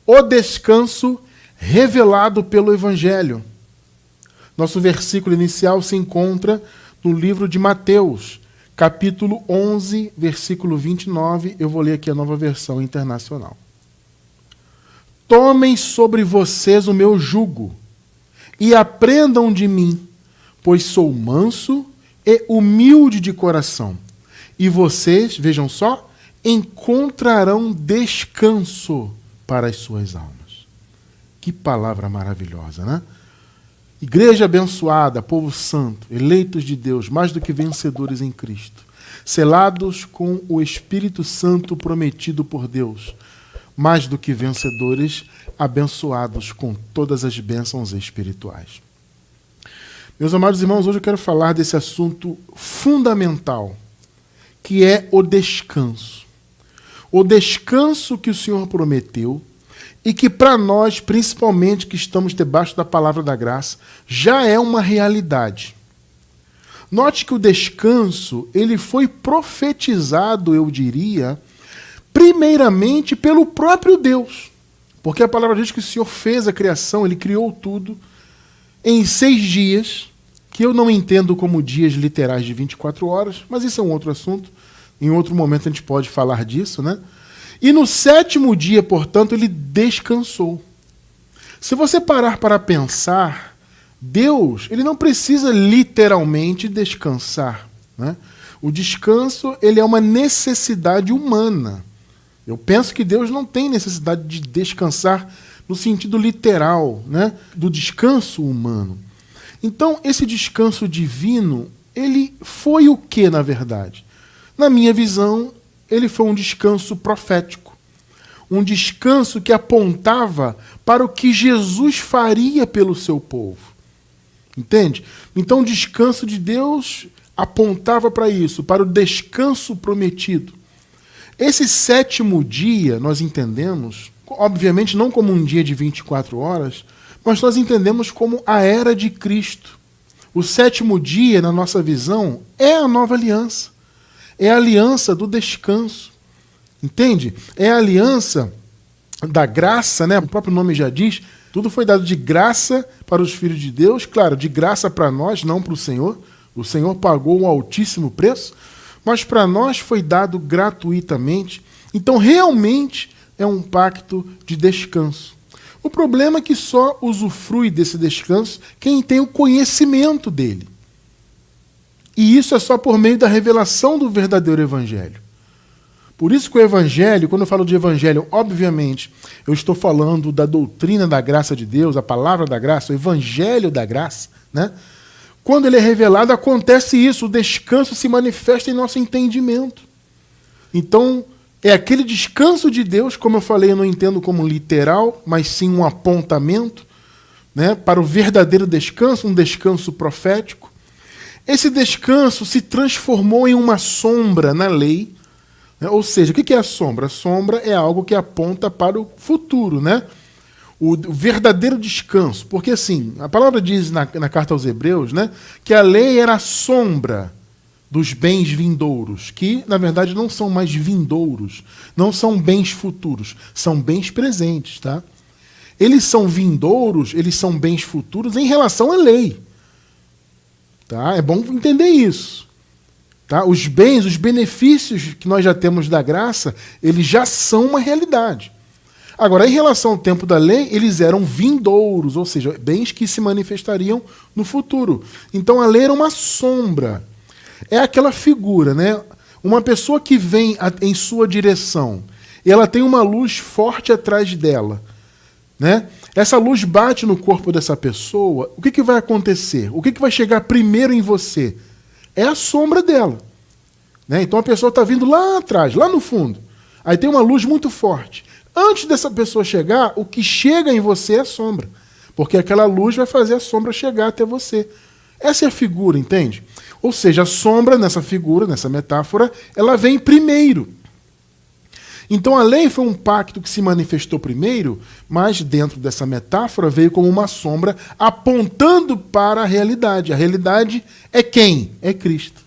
o descanso revelado pelo Evangelho. Nosso versículo inicial se encontra no livro de Mateus, capítulo 11, versículo 29. Eu vou ler aqui a Nova Versão Internacional. Tomem sobre vocês o meu jugo e aprendam de mim, pois sou manso e humilde de coração. E vocês, vejam só, encontrarão descanso para as suas almas. Que palavra maravilhosa, né? Igreja abençoada, povo santo, eleitos de Deus, mais do que vencedores em Cristo, selados com o Espírito Santo prometido por Deus, mais do que vencedores, abençoados com todas as bênçãos espirituais. Meus amados irmãos, hoje eu quero falar desse assunto fundamental, que é o descanso. O descanso que o Senhor prometeu e que para nós, principalmente que estamos debaixo da palavra da graça, já é uma realidade. Note que o descanso, ele foi profetizado, eu diria, primeiramente pelo próprio Deus. Porque a palavra diz que o Senhor fez a criação, ele criou tudo em 6 dias, que eu não entendo como dias literais de 24 horas, mas isso é um outro assunto. Em outro momento a gente pode falar disso, né? E no 7º dia, portanto, ele descansou. Se você parar para pensar, Deus, ele não precisa literalmente descansar, né? O descanso, ele é uma necessidade humana. Eu penso que Deus não tem necessidade de descansar no sentido literal, né, do descanso humano. Então, esse descanso divino, ele foi o que, na verdade? Na minha visão, ele foi um descanso profético. Um descanso que apontava para o que Jesus faria pelo seu povo. Entende? Então, o descanso de Deus apontava para isso, para o descanso prometido. Esse 7º dia, nós entendemos, obviamente não como um dia de 24 horas, mas nós entendemos como a era de Cristo. O 7º dia, na nossa visão, é a nova aliança. É a aliança do descanso. Entende? É a aliança da graça, né? O próprio nome já diz, tudo foi dado de graça para os filhos de Deus, claro, de graça para nós, não para o Senhor. O Senhor pagou um altíssimo preço, mas para nós foi dado gratuitamente. Então, realmente, é um pacto de descanso. O problema é que só usufrui desse descanso quem tem o conhecimento dele. E isso é só por meio da revelação do verdadeiro evangelho. Por isso que o evangelho, quando eu falo de evangelho, obviamente, eu estou falando da doutrina da graça de Deus, a palavra da graça, o evangelho da graça, né? Quando ele é revelado, acontece isso, o descanso se manifesta em nosso entendimento. Então, é aquele descanso de Deus, como eu falei, eu não entendo como literal, mas sim um apontamento, né, para o verdadeiro descanso, um descanso profético. Esse descanso se transformou em uma sombra na lei, né? Ou seja, o que é a sombra? A sombra é algo que aponta para o futuro, né? O verdadeiro descanso. Porque assim, a palavra diz na carta aos Hebreus, né, que a lei era a sombra dos bens vindouros, que na verdade não são mais vindouros, não são bens futuros, são bens presentes, tá? Eles são vindouros, eles são bens futuros em relação à lei. Tá? É bom entender isso. Tá? Os bens, os benefícios que nós já temos da graça, eles já são uma realidade. Agora, em relação ao tempo da lei, eles eram vindouros, ou seja, bens que se manifestariam no futuro. Então a lei era uma sombra. É aquela figura, né? Uma pessoa que vem em sua direção, e ela tem uma luz forte atrás dela, né? Essa luz bate no corpo dessa pessoa, o que vai acontecer? O que vai chegar primeiro em você? É a sombra dela, né? Então a pessoa está vindo lá atrás, lá no fundo. Aí tem uma luz muito forte. Antes dessa pessoa chegar, o que chega em você é a sombra. Porque aquela luz vai fazer a sombra chegar até você. Essa é a figura, entende? Ou seja, a sombra nessa figura, nessa metáfora, ela vem primeiro. Então a lei foi um pacto que se manifestou primeiro, mas dentro dessa metáfora veio como uma sombra apontando para a realidade. A realidade é quem? É Cristo.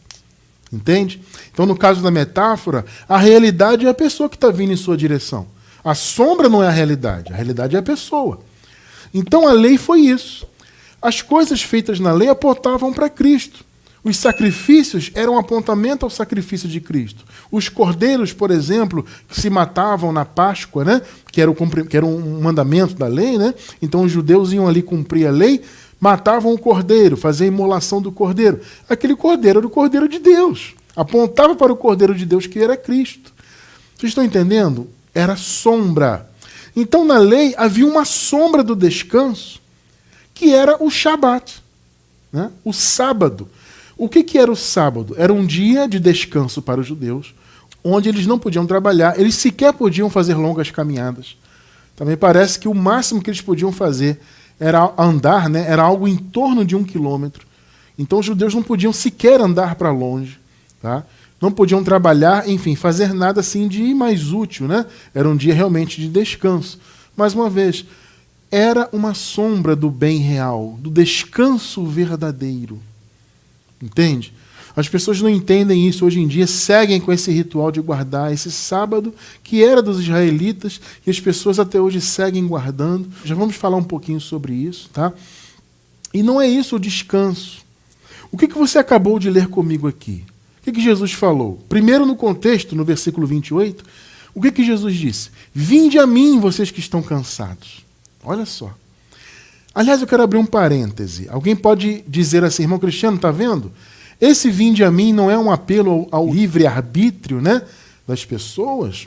Entende? Então no caso da metáfora, a realidade é a pessoa que está vindo em sua direção. A sombra não é a realidade é a pessoa. Então a lei foi isso. As coisas feitas na lei apontavam para Cristo. Os sacrifícios eram um apontamento ao sacrifício de Cristo. Os cordeiros, por exemplo, que se matavam na Páscoa, né? que era um mandamento da lei, né? Então os judeus iam ali cumprir a lei, matavam o cordeiro, faziam a imolação do cordeiro. Aquele cordeiro era o cordeiro de Deus. Apontava para o cordeiro de Deus, que era Cristo. Vocês estão entendendo? Era sombra. Então na lei havia uma sombra do descanso, que era o Shabat, né? O sábado. O que era o sábado? Era um dia de descanso para os judeus, onde eles não podiam trabalhar, eles sequer podiam fazer longas caminhadas. Também parece que o máximo que eles podiam fazer era andar, né? Era algo em torno de 1 quilômetro. Então os judeus não podiam sequer andar para longe, tá? Não podiam trabalhar, enfim, fazer nada assim de mais útil, né? Era um dia realmente de descanso. Mais uma vez, era uma sombra do bem real, do descanso verdadeiro. Entende? As pessoas não entendem isso hoje em dia, seguem com esse ritual de guardar esse sábado, que era dos israelitas, e as pessoas até hoje seguem guardando. Já vamos falar um pouquinho sobre isso, tá? E não é isso o descanso. O que você acabou de ler comigo aqui? O que Jesus falou? Primeiro, no contexto, no versículo 28, o que Jesus disse? Vinde a mim, vocês que estão cansados. Olha só. Aliás, eu quero abrir um parêntese. Alguém pode dizer assim, irmão Cristiano, está vendo? Esse vinde a mim não é um apelo ao livre-arbítrio, né, das pessoas?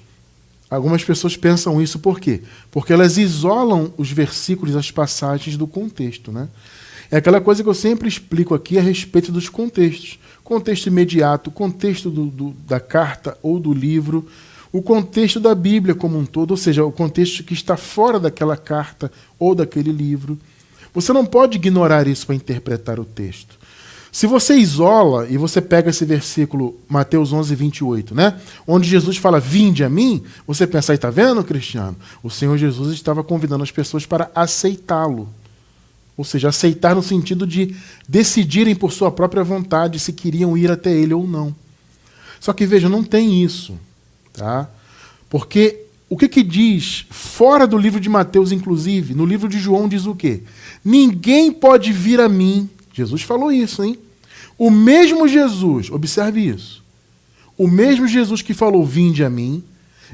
Algumas pessoas pensam isso por quê? Porque elas isolam os versículos, as passagens do contexto, né? É aquela coisa que eu sempre explico aqui a respeito dos contextos. Contexto imediato, contexto da carta ou do livro, o contexto da Bíblia como um todo, ou seja, o contexto que está fora daquela carta ou daquele livro. Você não pode ignorar isso para interpretar o texto. Se você isola e você pega esse versículo, Mateus 11, 28, né? Onde Jesus fala, vinde a mim, você pensa, aí está vendo, Cristiano? O Senhor Jesus estava convidando as pessoas para aceitá-lo. Ou seja, aceitar no sentido de decidirem por sua própria vontade se queriam ir até ele ou não. Só que, veja, não tem isso. Tá? Porque o que diz, fora do livro de Mateus, inclusive, no livro de João diz o quê? Ninguém pode vir a mim. Jesus falou isso, hein? O mesmo Jesus, observe isso, o mesmo Jesus que falou, vinde a mim,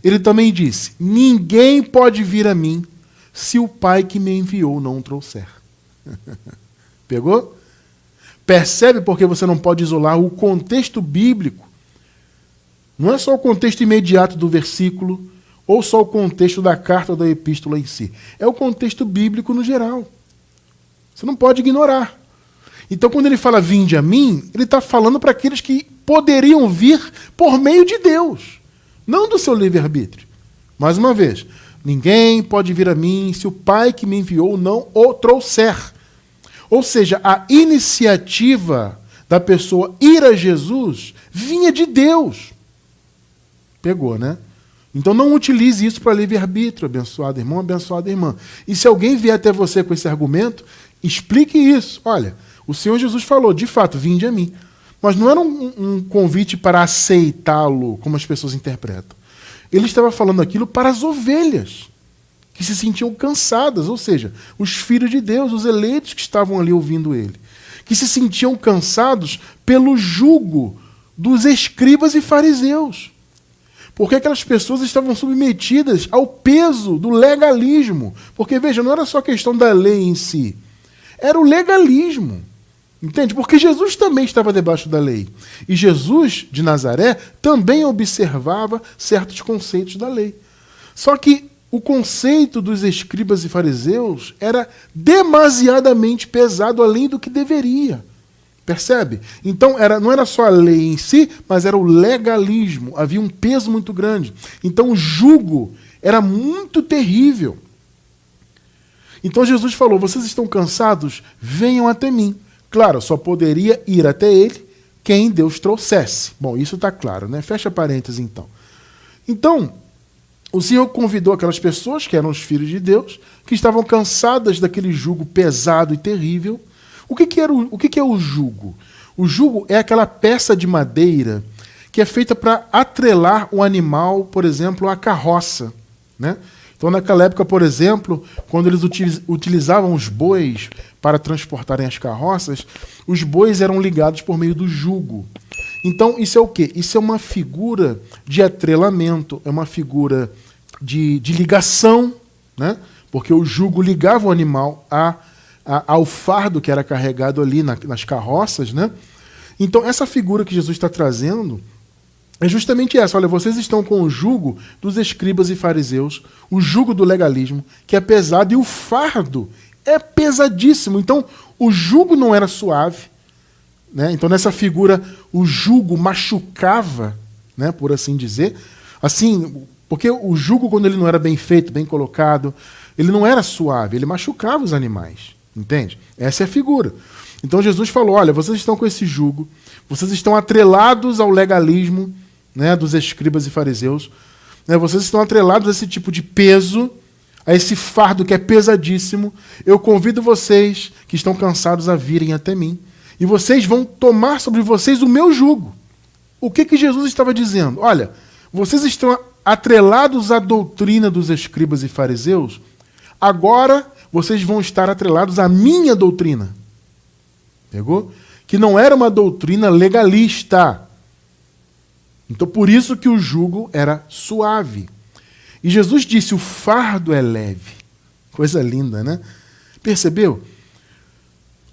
ele também disse, ninguém pode vir a mim se o Pai que me enviou não o trouxer. Pegou? Percebe porque você não pode isolar o contexto bíblico? Não é só o contexto imediato do versículo, ou só o contexto da carta ou da epístola em si. É o contexto bíblico no geral. Você não pode ignorar. Então, quando ele fala vinde a mim, ele está falando para aqueles que poderiam vir por meio de Deus, não do seu livre-arbítrio. Mais uma vez, ninguém pode vir a mim se o Pai que me enviou não o trouxer. Ou seja, a iniciativa da pessoa ir a Jesus vinha de Deus. Pegou, né? Então não utilize isso para livre-arbítrio, abençoado irmão, abençoada irmã. E se alguém vier até você com esse argumento, explique isso. Olha, o Senhor Jesus falou, de fato, vinde a mim. Mas não era um convite para aceitá-lo, como as pessoas interpretam. Ele estava falando aquilo para as ovelhas, que se sentiam cansadas, ou seja, os filhos de Deus, os eleitos que estavam ali ouvindo ele, que se sentiam cansados pelo jugo dos escribas e fariseus. Porque aquelas pessoas estavam submetidas ao peso do legalismo. Porque, veja, não era só questão da lei em si, era o legalismo. Entende? Porque Jesus também estava debaixo da lei. E Jesus, de Nazaré, também observava certos conceitos da lei. Só que o conceito dos escribas e fariseus era demasiadamente pesado, além do que deveria. Percebe? Então, não era só a lei em si, mas era o legalismo. Havia um peso muito grande. Então, o jugo era muito terrível. Então, Jesus falou, vocês estão cansados? Venham até mim. Claro, só poderia ir até ele quem Deus trouxesse. Bom, isso está claro, né? Fecha parênteses, então. Então, o Senhor convidou aquelas pessoas, que eram os filhos de Deus, que estavam cansadas daquele jugo pesado e terrível. O que é o jugo? O jugo é aquela peça de madeira que é feita para atrelar o animal, por exemplo, à carroça. né? Então, naquela época, por exemplo, quando eles utilizavam os bois para transportarem as carroças, os bois eram ligados por meio do jugo. Então, isso é o quê? Isso é uma figura de atrelamento, é uma figura de ligação, né? Porque o jugo ligava o animal ao fardo que era carregado ali nas carroças, né? Então, essa figura que Jesus está trazendo é justamente essa. Olha, vocês estão com o jugo dos escribas e fariseus, o jugo do legalismo, que é pesado, e o fardo é pesadíssimo. Então, o jugo não era suave, né? Então, nessa figura, o jugo machucava, né, por assim dizer. Assim, porque o jugo, quando ele não era bem feito, bem colocado, ele não era suave, ele machucava os animais. Entende? Essa é a figura. Então, Jesus falou, olha, vocês estão com esse jugo, vocês estão atrelados ao legalismo, né, dos escribas e fariseus, né, vocês estão atrelados a esse tipo de peso, a esse fardo que é pesadíssimo. Eu convido vocês que estão cansados a virem até mim, e vocês vão tomar sobre vocês o meu jugo. O que Jesus estava dizendo? Olha, vocês estão atrelados à doutrina dos escribas e fariseus, agora vocês vão estar atrelados à minha doutrina. Pegou? Que não era uma doutrina legalista. Então, por isso que o jugo era suave. E Jesus disse, o fardo é leve. Coisa linda, né? Percebeu?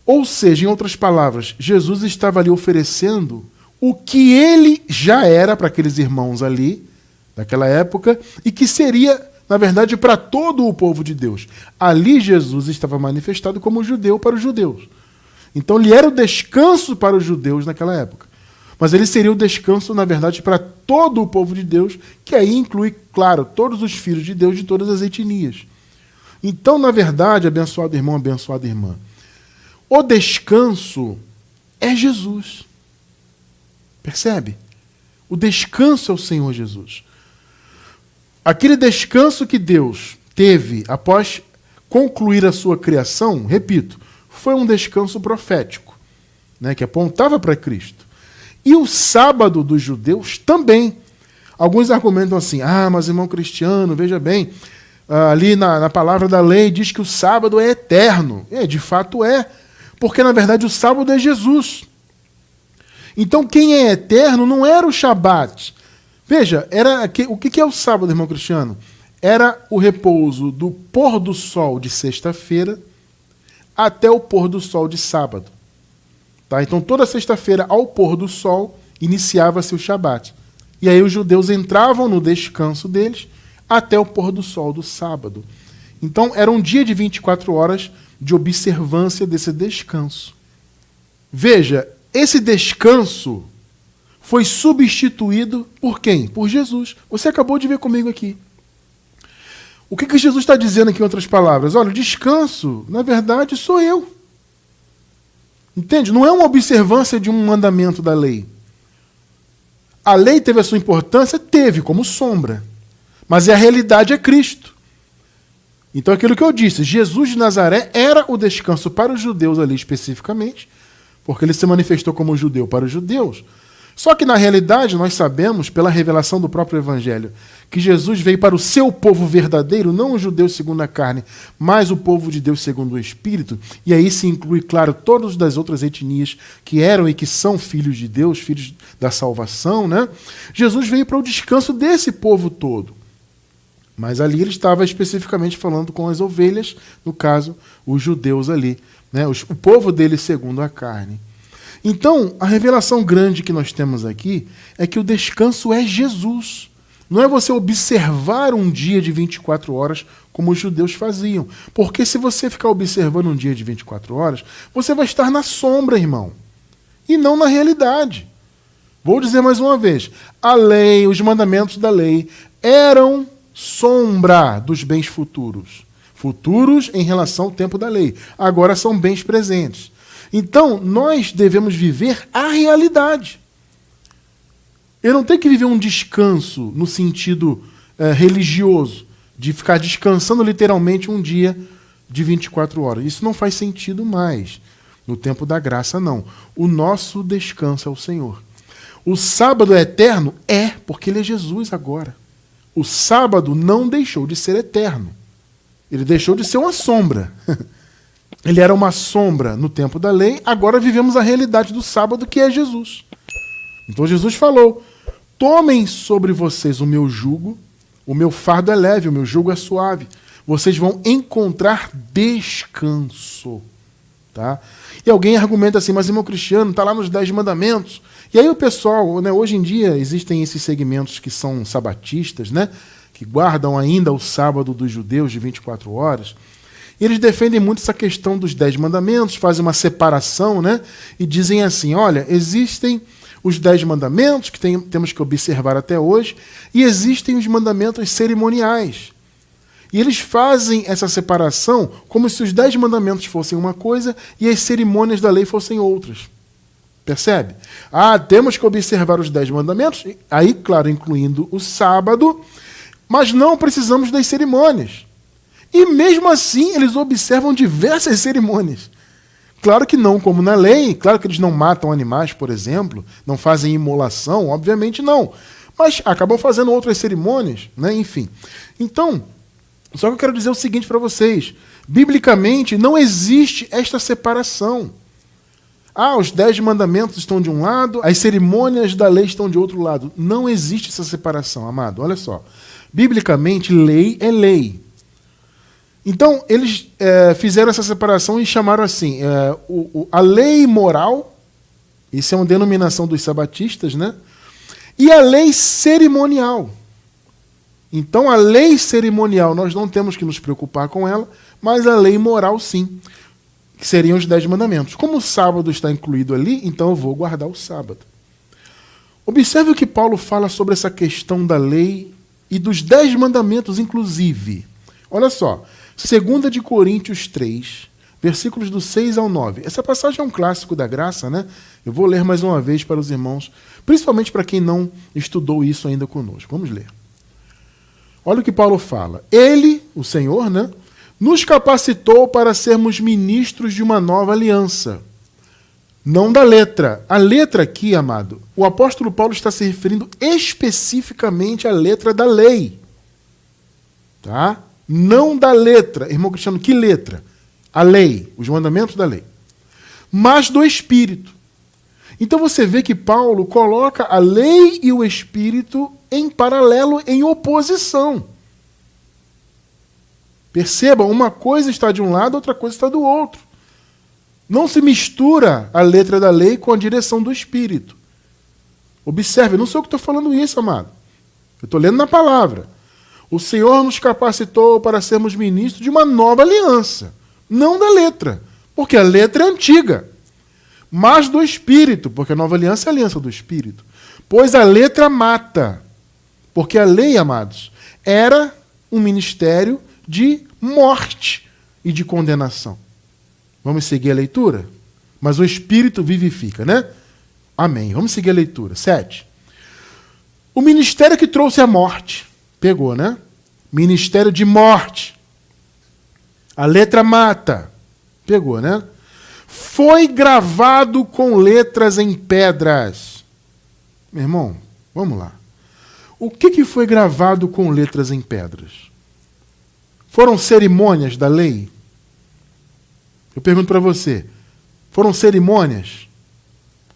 Ou seja, em outras palavras, Jesus estava ali oferecendo o que ele já era para aqueles irmãos ali, naquela época, e que seria, na verdade, para todo o povo de Deus. Ali Jesus estava manifestado como judeu para os judeus. Então ele era o descanso para os judeus naquela época. Mas ele seria o descanso, na verdade, para todo o povo de Deus, que aí inclui, claro, todos os filhos de Deus de todas as etnias. Então, na verdade, abençoado irmão, abençoada irmã, o descanso é Jesus. Percebe? O descanso é o Senhor Jesus. Aquele descanso que Deus teve após concluir a sua criação, repito, foi um descanso profético, né, que apontava para Cristo. E o sábado dos judeus também. Alguns argumentam assim, mas irmão Cristiano, veja bem, ali na palavra da lei diz que o sábado é eterno. De fato é, porque na verdade o sábado é Jesus. Então quem é eterno não era o Shabat. Veja, o que é o sábado, irmão Cristiano? Era o repouso do pôr do sol de sexta-feira até o pôr do sol de sábado. Tá? Então, toda sexta-feira, ao pôr do sol, iniciava-se o Shabat. E aí os judeus entravam no descanso deles até o pôr do sol do sábado. Então, era um dia de 24 horas de observância desse descanso. Veja, esse descanso foi substituído por quem? Por Jesus. Você acabou de ver comigo aqui. O que Jesus está dizendo aqui em outras palavras? Olha, o descanso, na verdade, sou eu. Entende? Não é uma observância de um mandamento da lei. A lei teve a sua importância? Teve, como sombra. Mas a realidade é Cristo. Então, aquilo que eu disse, Jesus de Nazaré era o descanso para os judeus ali especificamente, porque ele se manifestou como judeu para os judeus. Só que, na realidade, nós sabemos, pela revelação do próprio Evangelho, que Jesus veio para o seu povo verdadeiro, não os judeus segundo a carne, mas o povo de Deus segundo o Espírito, e aí se inclui, claro, todas das outras etnias que eram e que são filhos de Deus, filhos da salvação, né? Jesus veio para o descanso desse povo todo. Mas ali ele estava especificamente falando com as ovelhas, no caso, os judeus ali, né? O povo dele segundo a carne. Então, a revelação grande que nós temos aqui é que o descanso é Jesus. Não é você observar um dia de 24 horas como os judeus faziam. Porque se você ficar observando um dia de 24 horas, você vai estar na sombra, irmão. E não na realidade. Vou dizer mais uma vez. A lei, os mandamentos da lei eram sombra dos bens futuros. Futuros em relação ao tempo da lei. Agora são bens presentes. Então, nós devemos viver a realidade. Eu não tenho que viver um descanso no sentido religioso, de ficar descansando literalmente um dia de 24 horas. Isso não faz sentido mais. No tempo da graça, não. O nosso descanso é o Senhor. O sábado é eterno? É, porque ele é Jesus agora. o sábado não deixou de ser eterno. Ele deixou de ser uma sombra. Ele era uma sombra no tempo da lei, agora vivemos a realidade do sábado, que é Jesus. Então Jesus falou: tomem sobre vocês o meu jugo, o meu fardo é leve, o meu jugo é suave. Vocês vão encontrar descanso. Tá? E alguém argumenta assim: mas irmão Cristiano, está lá nos 10 mandamentos. E aí o pessoal, né, hoje em dia existem esses segmentos que são sabatistas, né, que guardam ainda o sábado dos judeus de 24 horas. E eles defendem muito essa questão dos 10 mandamentos, fazem uma separação, né, e dizem assim: olha, existem os 10 mandamentos que temos que observar até hoje, e existem os mandamentos cerimoniais. E eles fazem essa separação como se os 10 mandamentos fossem uma coisa e as cerimônias da lei fossem outras. Percebe? Temos que observar os 10 mandamentos, aí, claro, incluindo o sábado, mas não precisamos das cerimônias. E mesmo assim, eles observam diversas cerimônias. Claro que não como na lei, claro que eles não matam animais, por exemplo, não fazem imolação, obviamente não. Mas acabam fazendo outras cerimônias, né? Enfim. Então, só que eu quero dizer o seguinte para vocês: biblicamente não existe esta separação. Os 10 mandamentos estão de um lado, as cerimônias da lei estão de outro lado. Não existe essa separação, amado. Olha só. Biblicamente, lei é lei. Então, eles fizeram essa separação e chamaram assim, a lei moral, isso é uma denominação dos sabatistas, né? E a lei cerimonial. Então, a lei cerimonial, nós não temos que nos preocupar com ela, mas a lei moral, sim, que seriam os 10 mandamentos. Como o sábado está incluído ali, então eu vou guardar o sábado. Observe o que Paulo fala sobre essa questão da lei e dos 10 mandamentos, inclusive. Olha só, 2 de Coríntios 3, versículos do 6 ao 9. Essa passagem é um clássico da graça, né? Eu vou ler mais uma vez para os irmãos, principalmente para quem não estudou isso ainda conosco. Vamos ler. Olha o que Paulo fala. Ele, o Senhor, né, nos capacitou para sermos ministros de uma nova aliança. Não da letra. A letra aqui, amado, o apóstolo Paulo está se referindo especificamente à letra da lei. Tá? Não da letra. Irmão Cristiano, que letra? A lei, os mandamentos da lei. Mas do Espírito. Então você vê que Paulo coloca a lei e o Espírito em paralelo, em oposição. Perceba, uma coisa está de um lado, outra coisa está do outro. Não se mistura a letra da lei com a direção do Espírito. Observe, não sou eu que estou falando isso, amado. Eu estou lendo na palavra. O Senhor nos capacitou para sermos ministros de uma nova aliança. Não da letra, porque a letra é antiga. Mas do Espírito, porque a nova aliança é a aliança do Espírito. Pois a letra mata. Porque a lei, amados, era um ministério de morte e de condenação. Vamos seguir a leitura? Mas o Espírito vivifica, né? Amém. Vamos seguir a leitura. 7. O ministério que trouxe a morte. Pegou, né? Ministério de morte. A letra mata. Pegou, né? Foi gravado com letras em pedras. Meu irmão, vamos lá. O que foi gravado com letras em pedras? Foram cerimônias da lei? Eu pergunto para você, foram cerimônias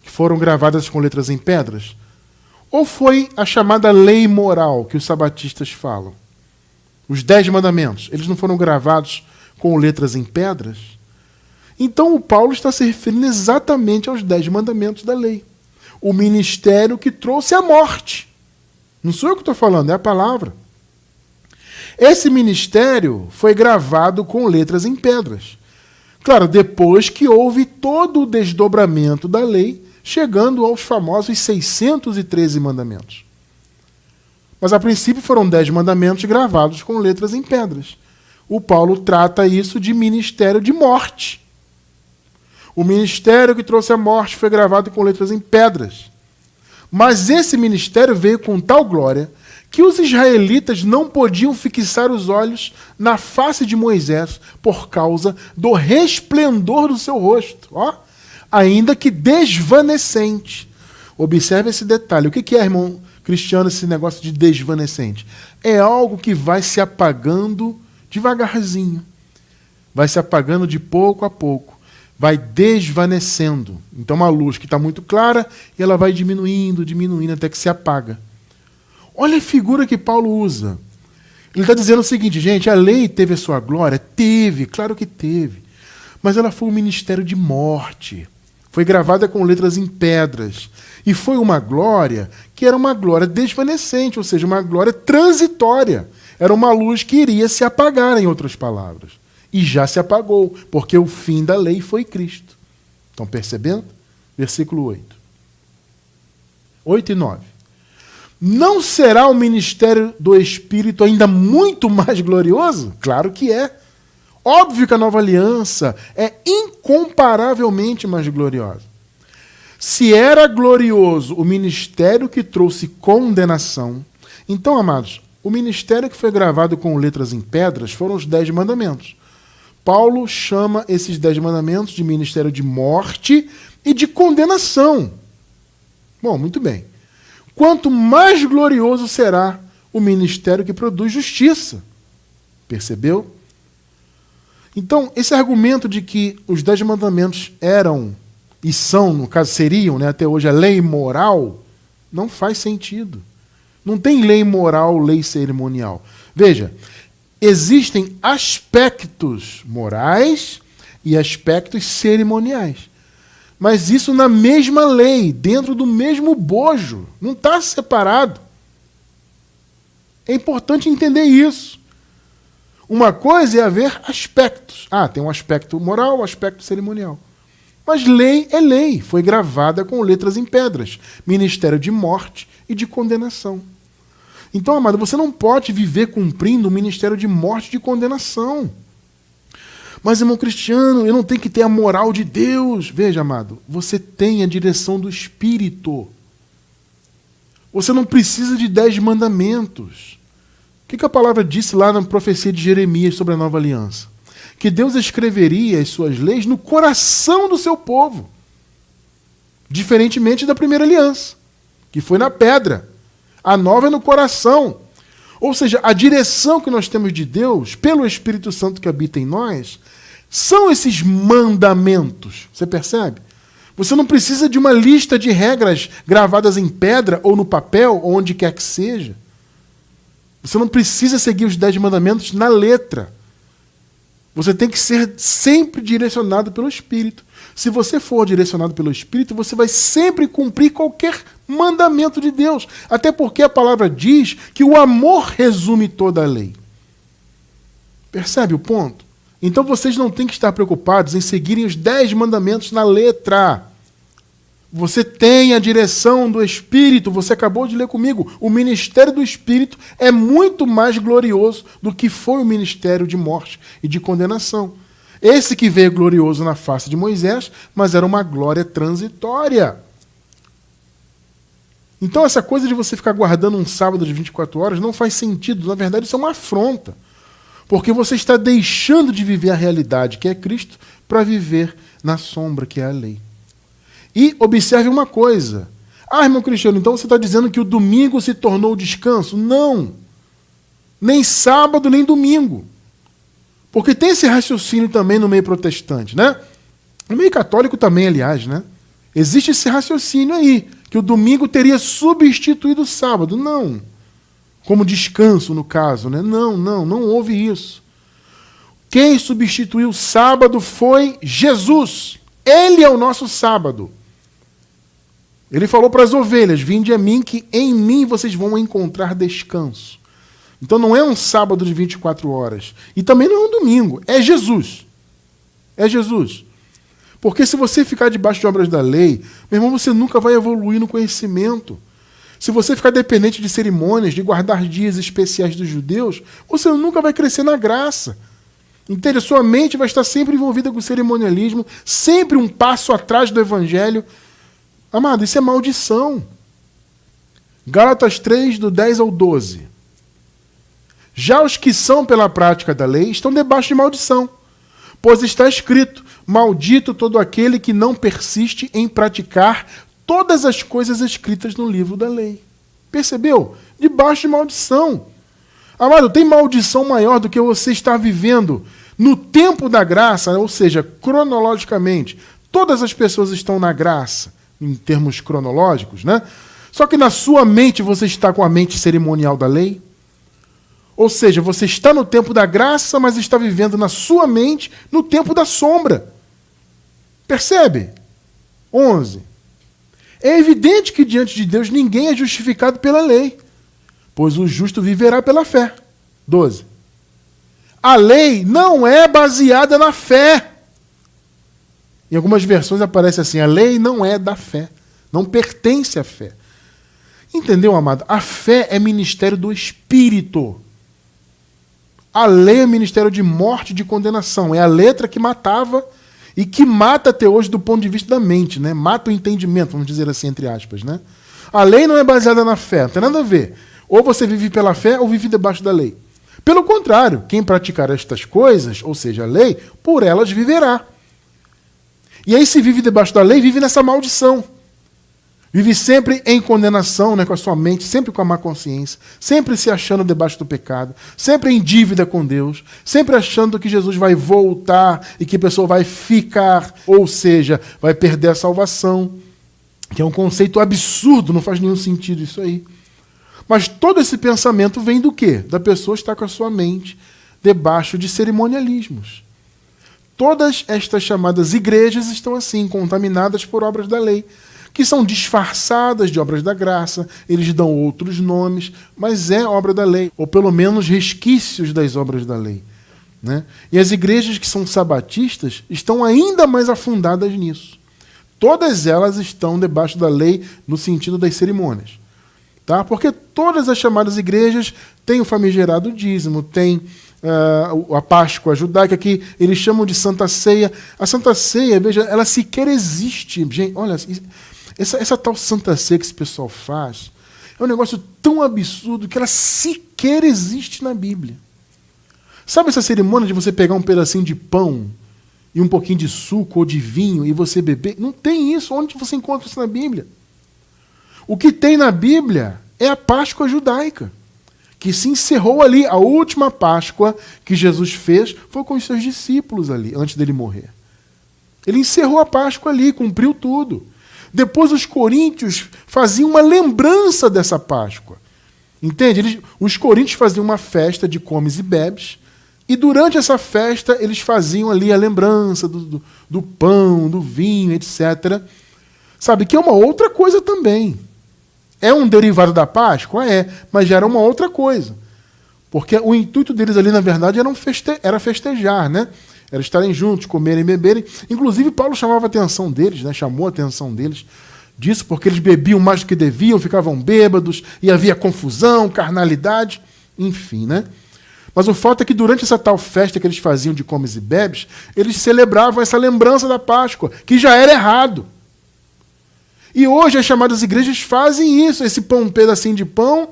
que foram gravadas com letras em pedras? Ou foi a chamada lei moral que os sabatistas falam? Os 10 mandamentos, eles não foram gravados com letras em pedras? Então o Paulo está se referindo exatamente aos 10 mandamentos da lei. O ministério que trouxe a morte. Não sou eu que estou falando, é a palavra. Esse ministério foi gravado com letras em pedras. Claro, depois que houve todo o desdobramento da lei, chegando aos famosos 613 mandamentos. Mas a princípio foram 10 mandamentos gravados com letras em pedras. O Paulo trata isso de ministério de morte. O ministério que trouxe a morte foi gravado com letras em pedras. Mas esse ministério veio com tal glória que os israelitas não podiam fixar os olhos na face de Moisés por causa do resplendor do seu rosto, ainda que desvanecente. Observe esse detalhe. O que é, irmão Cristiano, esse negócio de desvanecente? É algo que vai se apagando devagarzinho. Vai se apagando de pouco a pouco. Vai desvanecendo. Então, uma luz que está muito clara, e ela vai diminuindo, diminuindo, até que se apaga. Olha a figura que Paulo usa. Ele está dizendo o seguinte, gente, a lei teve a sua glória? Teve, claro que teve. Mas ela foi um ministério de morte. Foi gravada com letras em pedras. E foi uma glória que era uma glória desvanecente, ou seja, uma glória transitória. Era uma luz que iria se apagar, em outras palavras. E já se apagou, porque o fim da lei foi Cristo. Estão percebendo? Versículo 8. 8 e 9. Não será o ministério do Espírito ainda muito mais glorioso? Claro que é. Óbvio que a nova aliança é incomparavelmente mais gloriosa. Se era glorioso o ministério que trouxe condenação, então, amados, o ministério que foi gravado com letras em pedras foram os 10 mandamentos. Paulo chama esses 10 mandamentos de ministério de morte e de condenação. Bom, muito bem. Quanto mais glorioso será o ministério que produz justiça. Percebeu? Então, esse argumento de que os 10 mandamentos eram, e são, no caso seriam, né, até hoje, a lei moral, não faz sentido. Não tem lei moral, lei cerimonial. Veja, existem aspectos morais e aspectos cerimoniais. Mas isso na mesma lei, dentro do mesmo bojo. Não está separado. É importante entender isso. Uma coisa é haver aspectos. Tem um aspecto moral, um aspecto cerimonial. Mas lei é lei. Foi gravada com letras em pedras. Ministério de morte e de condenação. Então, amado, você não pode viver cumprindo o ministério de morte e de condenação. Mas, irmão Cristiano, eu não tenho que ter a moral de Deus. Veja, amado, você tem a direção do Espírito. Você não precisa de 10 mandamentos. O que a palavra disse lá na profecia de Jeremias sobre a nova aliança? Que Deus escreveria as suas leis no coração do seu povo. Diferentemente da primeira aliança, que foi na pedra. A nova é no coração. Ou seja, a direção que nós temos de Deus, pelo Espírito Santo que habita em nós, são esses mandamentos. Você percebe? Você não precisa de uma lista de regras gravadas em pedra ou no papel, ou onde quer que seja. Você não precisa seguir os 10 mandamentos na letra. Você tem que ser sempre direcionado pelo Espírito. Se você for direcionado pelo Espírito, você vai sempre cumprir qualquer mandamento de Deus. Até porque a palavra diz que o amor resume toda a lei. Percebe o ponto? Então vocês não têm que estar preocupados em seguirem os 10 mandamentos na letra. Você tem a direção do Espírito, você acabou de ler comigo. O ministério do Espírito é muito mais glorioso do que foi o ministério de morte e de condenação. Esse que veio glorioso na face de Moisés, mas era uma glória transitória. Então essa coisa de você ficar guardando um sábado de 24 horas não faz sentido. Na verdade, isso é uma afronta. Porque você está deixando de viver a realidade, que é Cristo, para viver na sombra, que é a lei. E observe uma coisa. Irmão Cristiano, então você está dizendo que o domingo se tornou descanso? Não. Nem sábado, nem domingo. Porque tem esse raciocínio também no meio protestante, né? No meio católico também, aliás, né? Existe esse raciocínio aí, que o domingo teria substituído o sábado. Não. Como descanso, no caso, né? Não houve isso. Quem substituiu o sábado foi Jesus. Ele é o nosso sábado. Ele falou para as ovelhas, vinde a mim que em mim vocês vão encontrar descanso. Então não é um sábado de 24 horas. E também não é um domingo. É Jesus. É Jesus. Porque se você ficar debaixo de obras da lei, meu irmão, você nunca vai evoluir no conhecimento. Se você ficar dependente de cerimônias, de guardar dias especiais dos judeus, você nunca vai crescer na graça. Entende? A sua mente vai estar sempre envolvida com o cerimonialismo, sempre um passo atrás do evangelho. Amado, isso é maldição. Gálatas 3, do 10 ao 12. Já os que são pela prática da lei estão debaixo de maldição. Pois está escrito, maldito todo aquele que não persiste em praticar todas as coisas escritas no livro da lei. Percebeu? Debaixo de maldição. Amado, tem maldição maior do que você estar vivendo no tempo da graça, ou seja, cronologicamente. Todas as pessoas estão na graça, em termos cronológicos, né? Só que na sua mente você está com a mente cerimonial da lei. Ou seja, você está no tempo da graça, mas está vivendo na sua mente no tempo da sombra. Percebe? 11. É evidente que diante de Deus ninguém é justificado pela lei, pois o justo viverá pela fé. 12. A lei não é baseada na fé. Em algumas versões aparece assim, a lei não é da fé, não pertence à fé. Entendeu, amado? A fé é ministério do Espírito. A lei é ministério de morte e de condenação. É a letra que matava e que mata até hoje do ponto de vista da mente, né? Mata o entendimento, vamos dizer assim, entre aspas, né? A lei não é baseada na fé, não tem nada a ver. Ou você vive pela fé ou vive debaixo da lei. Pelo contrário, quem praticar estas coisas, ou seja, a lei, por elas viverá. E aí se vive debaixo da lei, vive nessa maldição. Vive sempre em condenação, né, com a sua mente, sempre com a má consciência, sempre se achando debaixo do pecado, sempre em dívida com Deus, sempre achando que Jesus vai voltar e que a pessoa vai ficar, ou seja, vai perder a salvação, que é um conceito absurdo, não faz nenhum sentido isso aí. Mas todo esse pensamento vem do quê? Da pessoa estar com a sua mente debaixo de cerimonialismos. Todas estas chamadas igrejas estão assim, contaminadas por obras da lei, que são disfarçadas de obras da graça, eles dão outros nomes, mas é obra da lei, ou pelo menos resquícios das obras da lei, né? E as igrejas que são sabatistas estão ainda mais afundadas nisso. Todas elas estão debaixo da lei no sentido das cerimônias, tá? Porque todas as chamadas igrejas têm o famigerado dízimo, têm a Páscoa judaica, que eles chamam de Santa Ceia. A Santa Ceia, veja, ela sequer existe. Gente, olha, essa tal Santa Ceia que esse pessoal faz é um negócio tão absurdo que ela sequer existe na Bíblia. Sabe essa cerimônia de você pegar um pedacinho de pão e um pouquinho de suco ou de vinho e você beber? Não tem isso. Onde você encontra isso na Bíblia? O que tem na Bíblia é a Páscoa judaica, que se encerrou ali. A última Páscoa que Jesus fez foi com os seus discípulos ali, antes dele morrer. Ele encerrou a Páscoa ali, cumpriu tudo. Depois os coríntios faziam uma lembrança dessa Páscoa. Entende? Os coríntios faziam uma festa de comes e bebes, e durante essa festa eles faziam ali a lembrança do pão, do vinho, etc. Sabe, que é uma outra coisa também. É um derivado da Páscoa? É, mas já era uma outra coisa. Porque o intuito deles ali, na verdade, era festejar, né? Era estarem juntos, comerem e beberem. Inclusive, Paulo chamava a atenção deles, né? Chamou a atenção deles disso, porque eles bebiam mais do que deviam, ficavam bêbados, e havia confusão, carnalidade, enfim, né? Mas o fato é que durante essa tal festa que eles faziam de comes e bebes, eles celebravam essa lembrança da Páscoa, que já era errado. E hoje as chamadas igrejas fazem isso, esse pedacinho de pão,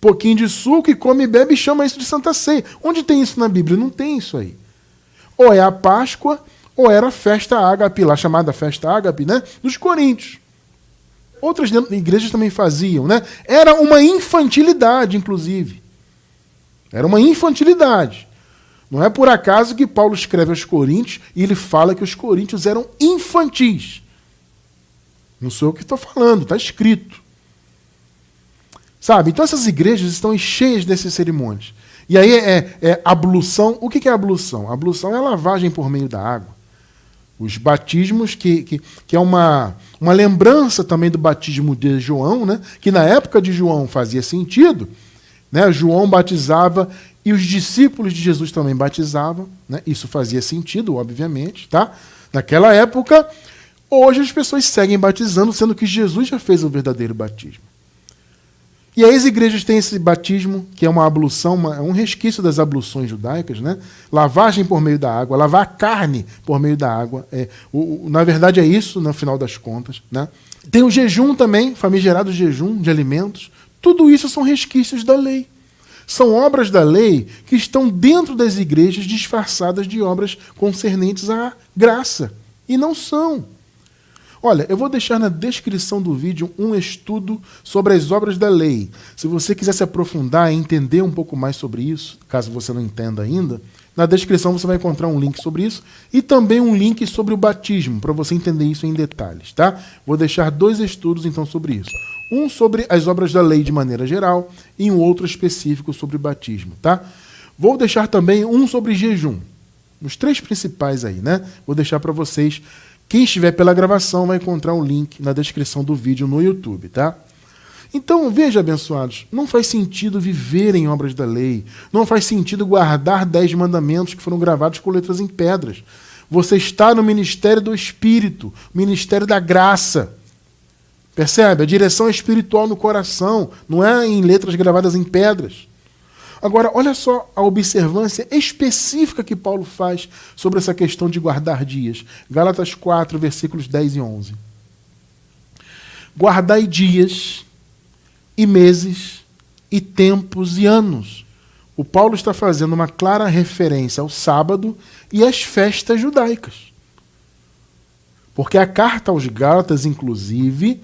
pouquinho de suco, e come e bebe e chama isso de Santa Ceia. Onde tem isso na Bíblia? Não tem isso aí. Ou é a Páscoa, ou era a festa ágape, lá chamada festa ágape, né, dos coríntios. Outras igrejas também faziam, né? Era uma infantilidade, inclusive. Era uma infantilidade. Não é por acaso que Paulo escreve aos coríntios e ele fala que os coríntios eram infantis. Não sou eu que estou falando, está escrito. Sabe? Então essas igrejas estão cheias dessas cerimônias. E aí é ablução. O que é ablução? A ablução é a lavagem por meio da água. Os batismos, que é uma lembrança também do batismo de João, né? Que na época de João fazia sentido, né? João batizava e os discípulos de Jesus também batizavam, né? Isso fazia sentido, obviamente, tá? Naquela época. Hoje as pessoas seguem batizando, sendo que Jesus já fez o verdadeiro batismo. E aí as igrejas têm esse batismo, que é uma ablução, um resquício das abluções judaicas, né? Lavagem por meio da água, lavar a carne por meio da água. Na verdade é isso, no final das contas, né? Tem o jejum também, famigerado jejum de alimentos. Tudo isso são resquícios da lei. São obras da lei que estão dentro das igrejas disfarçadas de obras concernentes à graça. E não são. Olha, eu vou deixar na descrição do vídeo um estudo sobre as obras da lei. Se você quiser se aprofundar e entender um pouco mais sobre isso, caso você não entenda ainda, na descrição você vai encontrar um link sobre isso e também um link sobre o batismo, para você entender isso em detalhes, tá? Vou deixar 2 estudos, então, sobre isso. Um sobre as obras da lei de maneira geral e um outro específico sobre o batismo, tá? Vou deixar também um sobre jejum. Os 3 principais aí, né? Vou deixar para vocês. Quem estiver pela gravação vai encontrar um link na descrição do vídeo no YouTube, tá? Então, veja, abençoados, não faz sentido viver em obras da lei. Não faz sentido guardar 10 mandamentos que foram gravados com letras em pedras. Você está no ministério do Espírito, ministério da graça. Percebe? A direção é espiritual no coração, não é em letras gravadas em pedras. Agora, olha só a observância específica que Paulo faz sobre essa questão de guardar dias. Gálatas 4, versículos 10 e 11. Guardai dias e meses e tempos e anos. O Paulo está fazendo uma clara referência ao sábado e às festas judaicas. Porque a carta aos Gálatas, inclusive,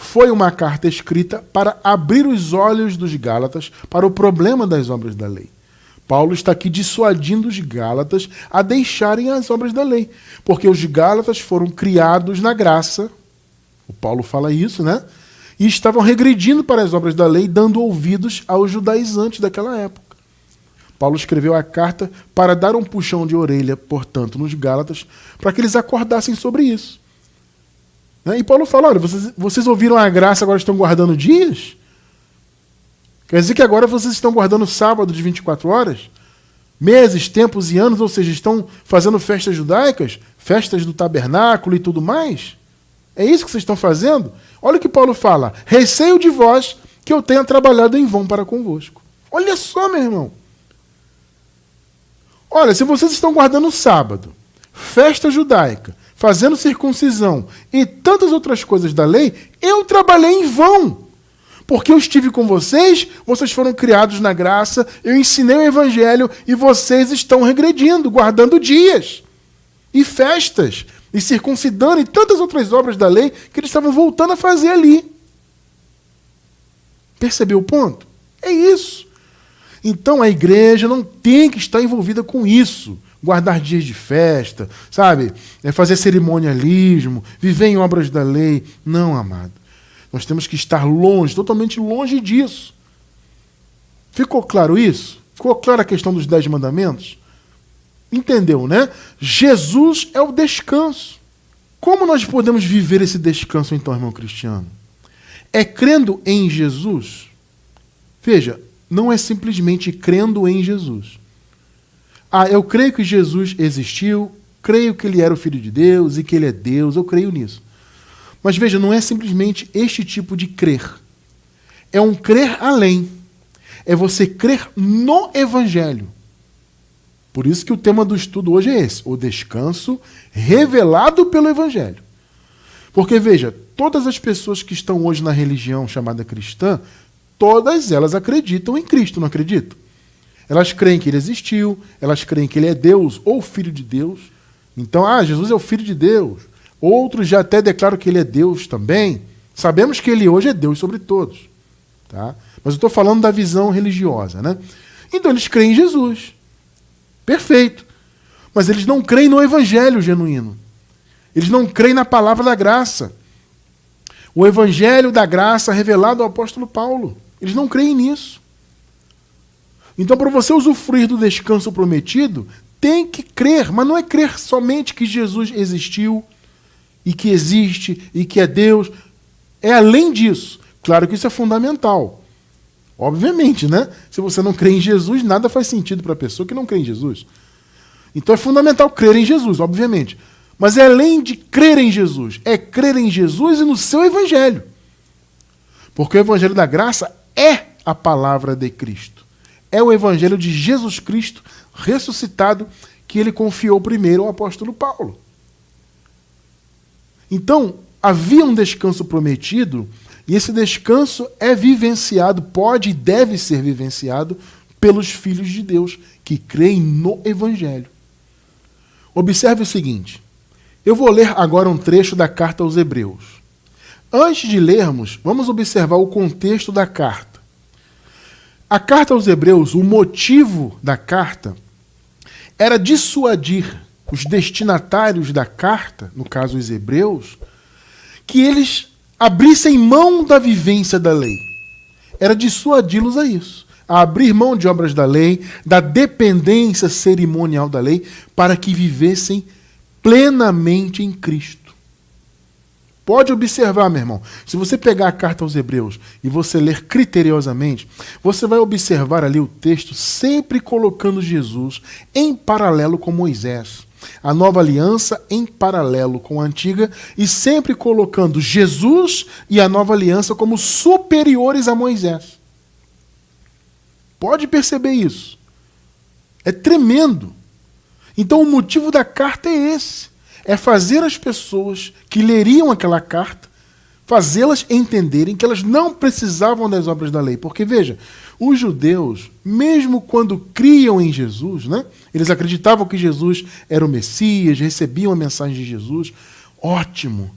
foi uma carta escrita para abrir os olhos dos Gálatas para o problema das obras da lei. Paulo está aqui dissuadindo os Gálatas a deixarem as obras da lei, porque os Gálatas foram criados na graça, o Paulo fala isso, né? E estavam regredindo para as obras da lei, dando ouvidos aos judaizantes daquela época. Paulo escreveu a carta para dar um puxão de orelha, portanto, nos Gálatas, para que eles acordassem sobre isso. E Paulo fala, olha, vocês ouviram a graça, agora estão guardando dias? Quer dizer que agora vocês estão guardando sábado de 24 horas? Meses, tempos e anos, ou seja, estão fazendo festas judaicas, festas do tabernáculo e tudo mais? É isso que vocês estão fazendo? Olha o que Paulo fala, receio de vós que eu tenha trabalhado em vão para convosco. Olha só, meu irmão. Olha, se vocês estão guardando sábado, festa judaica, fazendo circuncisão e tantas outras coisas da lei, eu trabalhei em vão. Porque eu estive com vocês, vocês foram criados na graça, eu ensinei o evangelho e vocês estão regredindo, guardando dias e festas, e circuncidando e tantas outras obras da lei que eles estavam voltando a fazer ali. Percebeu o ponto? É isso. Então a igreja não tem que estar envolvida com isso. Guardar dias de festa, sabe? Fazer cerimonialismo, viver em obras da lei. Não, amado. Nós temos que estar longe, totalmente longe disso. Ficou claro isso? Ficou clara a questão dos 10 mandamentos? Entendeu, né? Jesus é o descanso. Como nós podemos viver esse descanso, então, irmão cristiano? É crendo em Jesus? Veja, não é simplesmente crendo em Jesus. Eu creio que Jesus existiu, creio que ele era o Filho de Deus e que ele é Deus, eu creio nisso. Mas veja, não é simplesmente este tipo de crer. É um crer além. É você crer no Evangelho. Por isso que o tema do estudo hoje é esse, o descanso revelado pelo Evangelho. Porque veja, todas as pessoas que estão hoje na religião chamada cristã, todas elas acreditam em Cristo, não acreditam? Elas creem que ele existiu, elas creem que ele é Deus ou Filho de Deus. Então, Jesus é o Filho de Deus. Outros já até declaram que ele é Deus também. Sabemos que ele hoje é Deus sobre todos. Tá? Mas eu estou falando da visão religiosa, né? Então, eles creem em Jesus. Perfeito. Mas eles não creem no Evangelho genuíno. Eles não creem na palavra da graça. O Evangelho da graça revelado ao apóstolo Paulo. Eles não creem nisso. Então, para você usufruir do descanso prometido, tem que crer, mas não é crer somente que Jesus existiu e que existe e que é Deus. É além disso. Claro que isso é fundamental. Obviamente, né? Se você não crê em Jesus, nada faz sentido para a pessoa que não crê em Jesus. Então é fundamental crer em Jesus, obviamente. Mas é além de crer em Jesus, é crer em Jesus e no seu Evangelho. Porque o Evangelho da graça é a palavra de Cristo. É o Evangelho de Jesus Cristo ressuscitado que ele confiou primeiro ao apóstolo Paulo. Então, havia um descanso prometido e esse descanso é vivenciado, pode e deve ser vivenciado pelos filhos de Deus que creem no Evangelho. Observe o seguinte, Eu vou ler agora um trecho da carta aos Hebreus. Antes de lermos, vamos observar o contexto da carta. A carta aos Hebreus, o motivo da carta, era dissuadir os destinatários da carta, no caso os hebreus, que eles abrissem mão da vivência da lei. Era dissuadi-los a isso, a abrir mão de obras da lei, da dependência cerimonial da lei, para que vivessem plenamente em Cristo. Pode observar, meu irmão, se você pegar a carta aos Hebreus e você ler criteriosamente, você vai observar ali o texto sempre colocando Jesus em paralelo com Moisés. A nova aliança em paralelo com a antiga e sempre colocando Jesus e a nova aliança como superiores a Moisés. Pode perceber isso. É tremendo. Então o motivo da carta é esse. É fazer as pessoas que leriam aquela carta, fazê-las entenderem que elas não precisavam das obras da lei. Porque, veja, os judeus, mesmo quando criam em Jesus, né, eles acreditavam que Jesus era o Messias, recebiam a mensagem de Jesus, ótimo.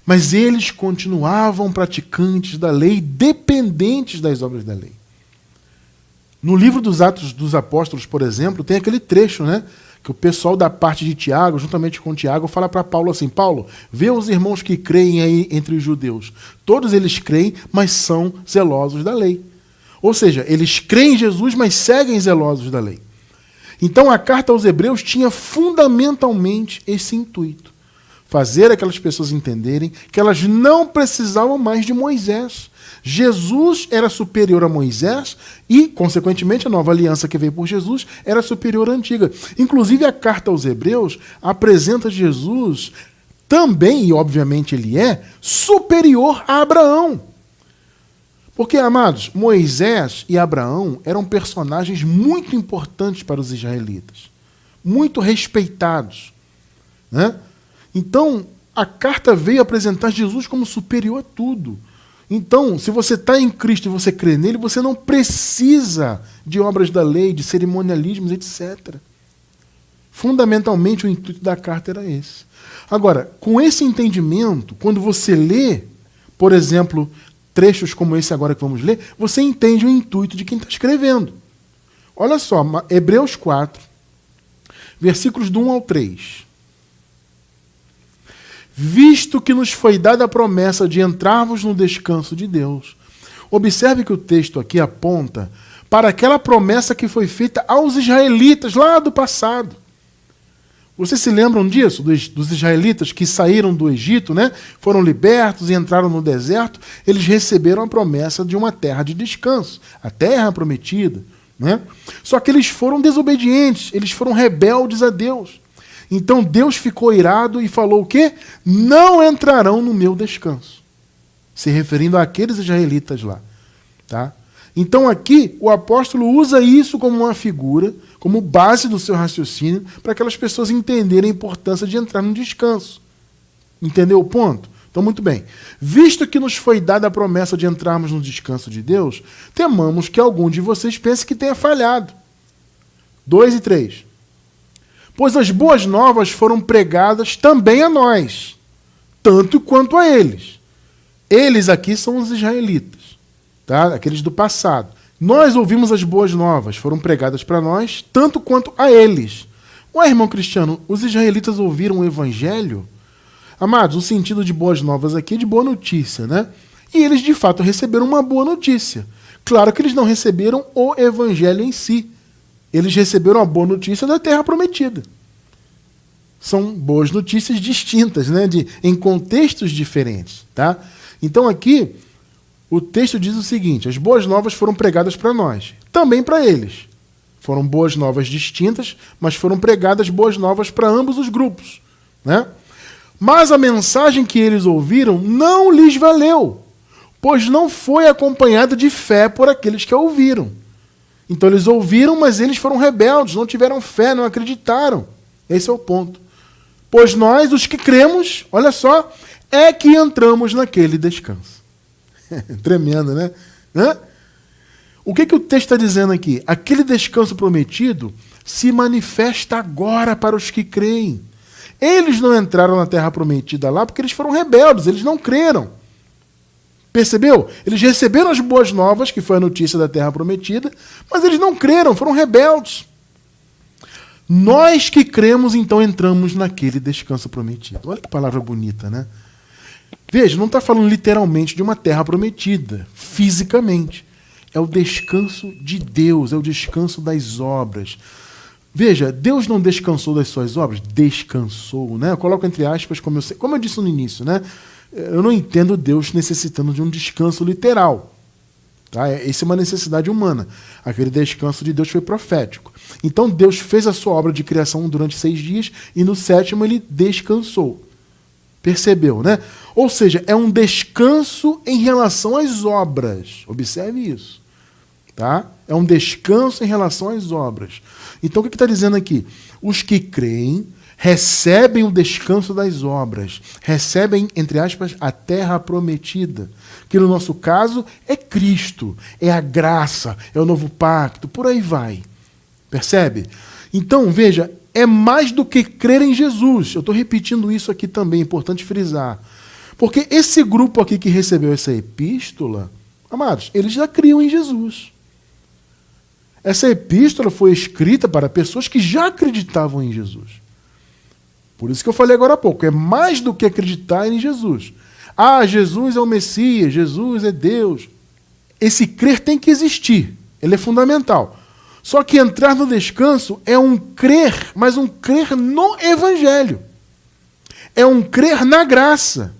Mas eles continuavam praticantes da lei, dependentes das obras da lei. No livro dos Atos dos Apóstolos, por exemplo, tem aquele trecho, né, que o pessoal da parte de Tiago, juntamente com Tiago, fala para Paulo assim: Paulo, vê os irmãos que creem aí entre os judeus. Todos eles creem, mas são zelosos da lei. Ou seja, eles creem em Jesus, mas seguem zelosos da lei. Então a carta aos Hebreus tinha fundamentalmente esse intuito. Fazer aquelas pessoas entenderem que elas não precisavam mais de Moisés. Jesus era superior a Moisés e, consequentemente, a nova aliança que veio por Jesus era superior à antiga. Inclusive, a carta aos Hebreus apresenta Jesus também, e obviamente ele é, superior a Abraão. Porque, amados, Moisés e Abraão eram personagens muito importantes para os israelitas, muito respeitados, né? Então, a carta veio apresentar Jesus como superior a tudo. Então, se você está em Cristo e você crê nele, você não precisa de obras da lei, de cerimonialismos, etc. Fundamentalmente, o intuito da carta era esse. Agora, com esse entendimento, quando você lê, por exemplo, trechos como esse agora que vamos ler, você entende o intuito de quem está escrevendo. Olha só, Hebreus 4, versículos do 1 ao 3. Visto que nos foi dada a promessa de entrarmos no descanso de Deus. Observe que o texto aqui aponta para aquela promessa que foi feita aos israelitas lá do passado. Vocês se lembram disso? Dos israelitas que saíram do Egito, né? Foram libertos e entraram no deserto. Eles receberam a promessa de uma terra de descanso, a terra prometida, né? Só que eles foram desobedientes, eles foram rebeldes a Deus. Então Deus ficou irado e falou o quê? Não entrarão no meu descanso. Se referindo àqueles israelitas lá. Tá? Então aqui o apóstolo usa isso como uma figura, como base do seu raciocínio, para aquelas pessoas entenderem a importância de entrar no descanso. Entendeu o ponto? Então, muito bem. Visto que nos foi dada a promessa de entrarmos no descanso de Deus, temamos que algum de vocês pense que tenha falhado. 2 e 3. Pois as boas novas foram pregadas também a nós, tanto quanto a eles. Eles aqui são os israelitas, tá? Aqueles do passado. Nós ouvimos as boas novas, foram pregadas para nós, tanto quanto a eles. Ué, irmão Cristiano, os israelitas ouviram o evangelho? Amados, o sentido de boas novas aqui é de boa notícia, né? E eles, de fato, receberam uma boa notícia. Claro que eles não receberam o evangelho em si. Eles receberam a boa notícia da terra prometida. São boas notícias distintas, né? Em contextos diferentes. Tá? Então aqui, o texto diz o seguinte: as boas novas foram pregadas para nós, também para eles. Foram boas novas distintas, mas foram pregadas boas novas para ambos os grupos. Né? Mas a mensagem que eles ouviram não lhes valeu, pois não foi acompanhada de fé por aqueles que a ouviram. Então eles ouviram, mas eles foram rebeldes, não tiveram fé, não acreditaram. Esse é o ponto. Pois nós, os que cremos, olha só, é que entramos naquele descanso. Tremendo, né? Hã? O que o texto está dizendo aqui? Aquele descanso prometido se manifesta agora para os que creem. Eles não entraram na terra prometida lá porque eles foram rebeldes, eles não creram. Percebeu? Eles receberam as boas novas, que foi a notícia da terra prometida, mas eles não creram, foram rebeldes. Nós que cremos, então, entramos naquele descanso prometido. Olha que palavra bonita, né? Veja, não está falando literalmente de uma terra prometida, fisicamente. É o descanso de Deus, é o descanso das obras. Veja, Deus não descansou das suas obras? Descansou, né? Eu coloco entre aspas, como eu disse no início, né? Eu não entendo Deus necessitando de um descanso literal. Tá? Essa é uma necessidade humana. Aquele descanso de Deus foi profético. Então Deus fez a sua obra de criação durante 6 dias e no 7º ele descansou. Percebeu, né? Ou seja, é um descanso em relação às obras. Observe isso. Tá? É um descanso em relação às obras. Então o que está dizendo aqui? Os que creem recebem o descanso das obras, recebem, entre aspas, a terra prometida, que no nosso caso é Cristo, é a graça, é o novo pacto, por aí vai. Percebe? Então, veja, é mais do que crer em Jesus. Eu estou repetindo isso aqui também, é importante frisar. Porque esse grupo aqui que recebeu essa epístola, amados, eles já criam em Jesus. Essa epístola foi escrita para pessoas que já acreditavam em Jesus. Por isso que eu falei agora há pouco, é mais do que acreditar em Jesus. Ah, Jesus é o Messias, Jesus é Deus. Esse crer tem que existir, ele é fundamental. Só que entrar no descanso é um crer, mas um crer no Evangelho. É um crer na graça.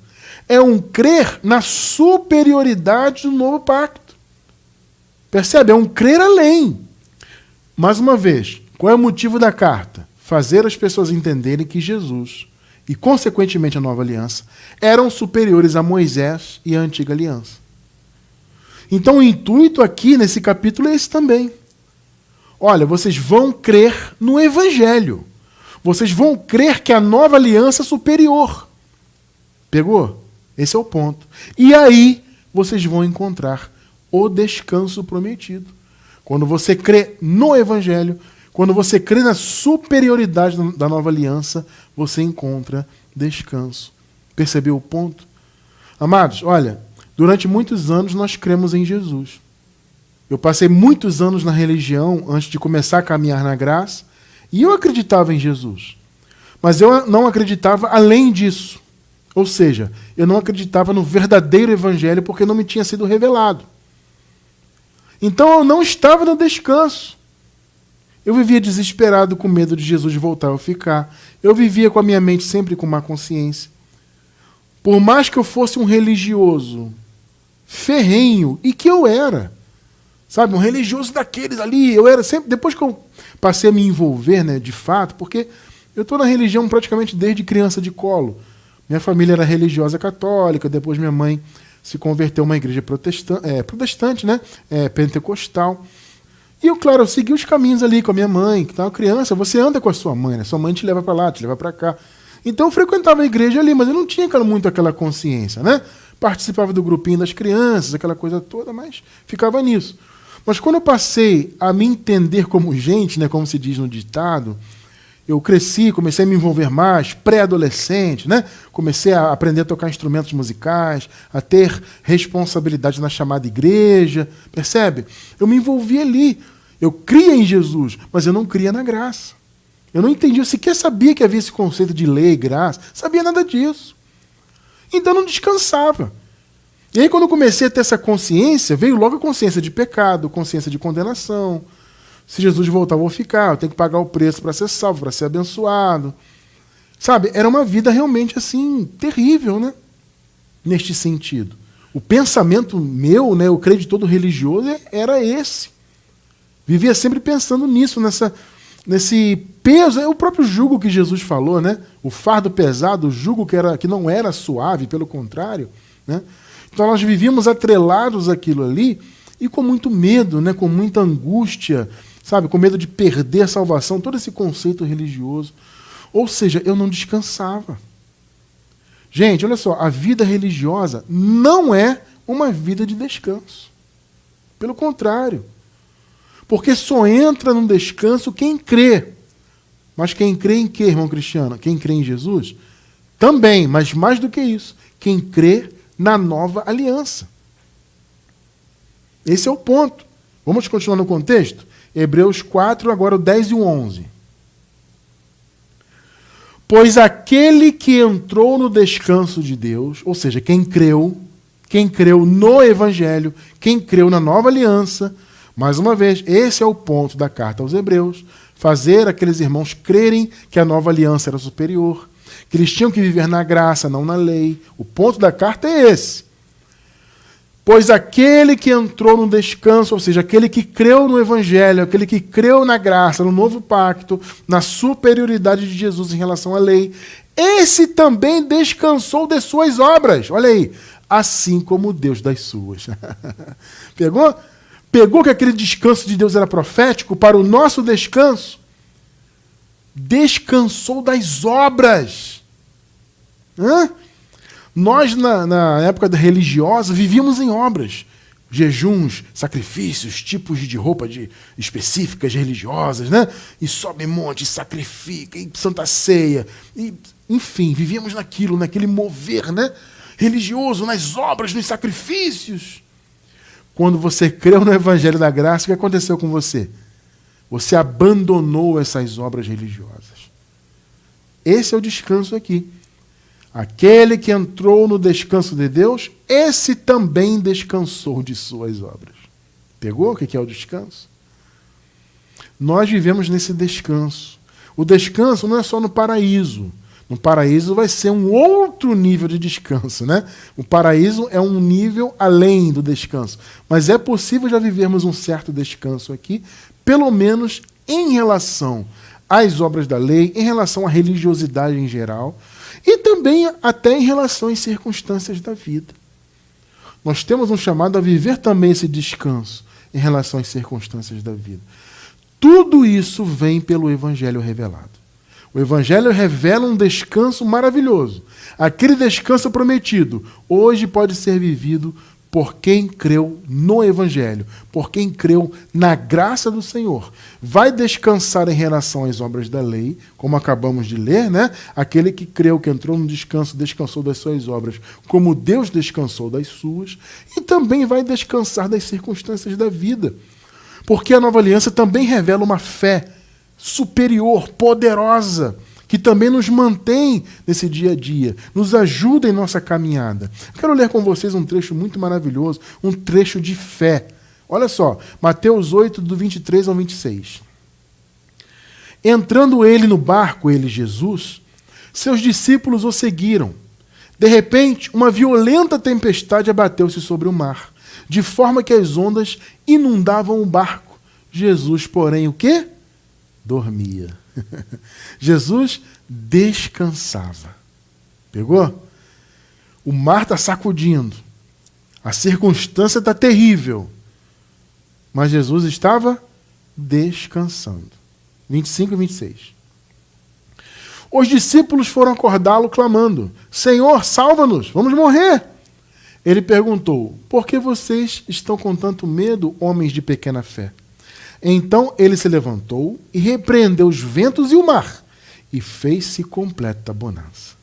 É um crer na superioridade do novo pacto. Percebe? É um crer além. Mais uma vez, qual é o motivo da carta? Fazer as pessoas entenderem que Jesus, e consequentemente a nova aliança, eram superiores a Moisés e a antiga aliança. Então o intuito aqui nesse capítulo é esse também. Olha, vocês vão crer no Evangelho. Vocês vão crer que a nova aliança é superior. Pegou? Esse é o ponto. E aí vocês vão encontrar o descanso prometido. Quando você crê no Evangelho, quando você crê na superioridade da nova aliança, você encontra descanso. Percebeu o ponto? Amados, olha, durante muitos anos nós cremos em Jesus. Eu passei muitos anos na religião antes de começar a caminhar na graça, e eu acreditava em Jesus. Mas eu não acreditava além disso. Ou seja, eu não acreditava no verdadeiro evangelho porque não me tinha sido revelado. Então eu não estava no descanso. Eu vivia desesperado com medo de Jesus voltar a ficar. Eu vivia com a minha mente sempre com má consciência. Por mais que eu fosse um religioso ferrenho, e que eu era, sabe, um religioso daqueles ali, eu era sempre, depois que eu passei a me envolver, né, de fato, porque eu estou na religião praticamente desde criança de colo. Minha família era religiosa católica, depois minha mãe se converteu a uma igreja protestante, né, pentecostal. E eu, claro, eu segui os caminhos ali com a minha mãe, que estava criança, você anda com a sua mãe, né? Sua mãe te leva para lá, te leva para cá. Então eu frequentava a igreja ali, mas eu não tinha muito aquela consciência, né? Participava do grupinho das crianças, aquela coisa toda, mas ficava nisso. Mas quando eu passei a me entender como gente, né, como se diz no ditado, eu cresci, comecei a me envolver mais, pré-adolescente, né? Comecei a aprender a tocar instrumentos musicais, a ter responsabilidade na chamada igreja, percebe? Eu me envolvi ali. Eu cria em Jesus, mas eu não cria na graça. Eu não entendi, eu sequer sabia que havia esse conceito de lei e graça, sabia nada disso. Então eu não descansava. E aí quando eu comecei a ter essa consciência, veio logo a consciência de pecado, consciência de condenação. Se Jesus voltar, eu vou ficar, eu tenho que pagar o preço para ser salvo, para ser abençoado. Sabe, era uma vida realmente assim, terrível, né? Neste sentido. O pensamento meu, né, o creio de todo religioso, era esse. Vivia sempre pensando nisso, nesse peso, é o próprio jugo que Jesus falou, né? O fardo pesado, o jugo que não era suave, pelo contrário, né? Então nós vivíamos atrelados àquilo ali e com muito medo, né, com muita angústia, sabe, com medo de perder a salvação, todo esse conceito religioso. Ou seja, eu não descansava. Gente, olha só, a vida religiosa não é uma vida de descanso. Pelo contrário. Porque só entra no descanso quem crê. Mas quem crê em quê, irmão Cristiano? Quem crê em Jesus? Também, mas mais do que isso, quem crê na nova aliança. Esse é o ponto. Vamos continuar no contexto? Hebreus 4, agora o 10 e o 11. Pois aquele que entrou no descanso de Deus, ou seja, quem creu no Evangelho, quem creu na nova aliança, mais uma vez, esse é o ponto da carta aos Hebreus, fazer aqueles irmãos crerem que a nova aliança era superior, que eles tinham que viver na graça, não na lei. O ponto da carta é esse. Pois aquele que entrou no descanso, ou seja, aquele que creu no Evangelho, aquele que creu na graça, no novo pacto, na superioridade de Jesus em relação à lei, esse também descansou de suas obras. Olha aí, assim como Deus das suas. Pegou? Pegou que aquele descanso de Deus era profético para o nosso descanso? Descansou das obras. Nós, na época religiosa, vivíamos em obras. Jejuns, sacrifícios, tipos de roupa específicas religiosas, né? E sobe monte, e sacrifica, e Santa Ceia. E, enfim, vivíamos naquele mover, né? Religioso, nas obras, nos sacrifícios. Quando você creu no Evangelho da Graça, o que aconteceu com você? Você abandonou essas obras religiosas. Esse é o descanso aqui. Aquele que entrou no descanso de Deus, esse também descansou de suas obras. Pegou o que é o descanso? Nós vivemos nesse descanso. O descanso não é só no paraíso. No paraíso vai ser um outro nível de descanso, né? O paraíso é um nível além do descanso. Mas é possível já vivermos um certo descanso aqui, pelo menos em relação às obras da lei, em relação à religiosidade em geral, e também até em relação às circunstâncias da vida. Nós temos um chamado a viver também esse descanso em relação às circunstâncias da vida. Tudo isso vem pelo Evangelho revelado. O Evangelho revela um descanso maravilhoso. Aquele descanso prometido hoje pode ser vivido por quem creu no Evangelho, por quem creu na graça do Senhor. Vai descansar em relação às obras da lei, como acabamos de ler, né? Aquele que creu, que entrou no descanso, descansou das suas obras, como Deus descansou das suas, e também vai descansar das circunstâncias da vida. Porque a nova aliança também revela uma fé superior, poderosa, que também nos mantém nesse dia a dia, nos ajuda em nossa caminhada. Quero ler com vocês um trecho muito maravilhoso, um trecho de fé. Olha só, Mateus 8, do 23 ao 26. Entrando ele no barco, ele, Jesus, seus discípulos o seguiram. De repente, uma violenta tempestade abateu-se sobre o mar, de forma que as ondas inundavam o barco. Jesus, porém, o quê? Dormia. Jesus descansava. Pegou? O mar está sacudindo. A circunstância está terrível. Mas Jesus estava descansando. 25 e 26. Os discípulos foram acordá-lo clamando: Senhor, salva-nos, vamos morrer. Ele perguntou: por que vocês estão com tanto medo, homens de pequena fé? Então ele se levantou e repreendeu os ventos e o mar, e fez-se completa bonança.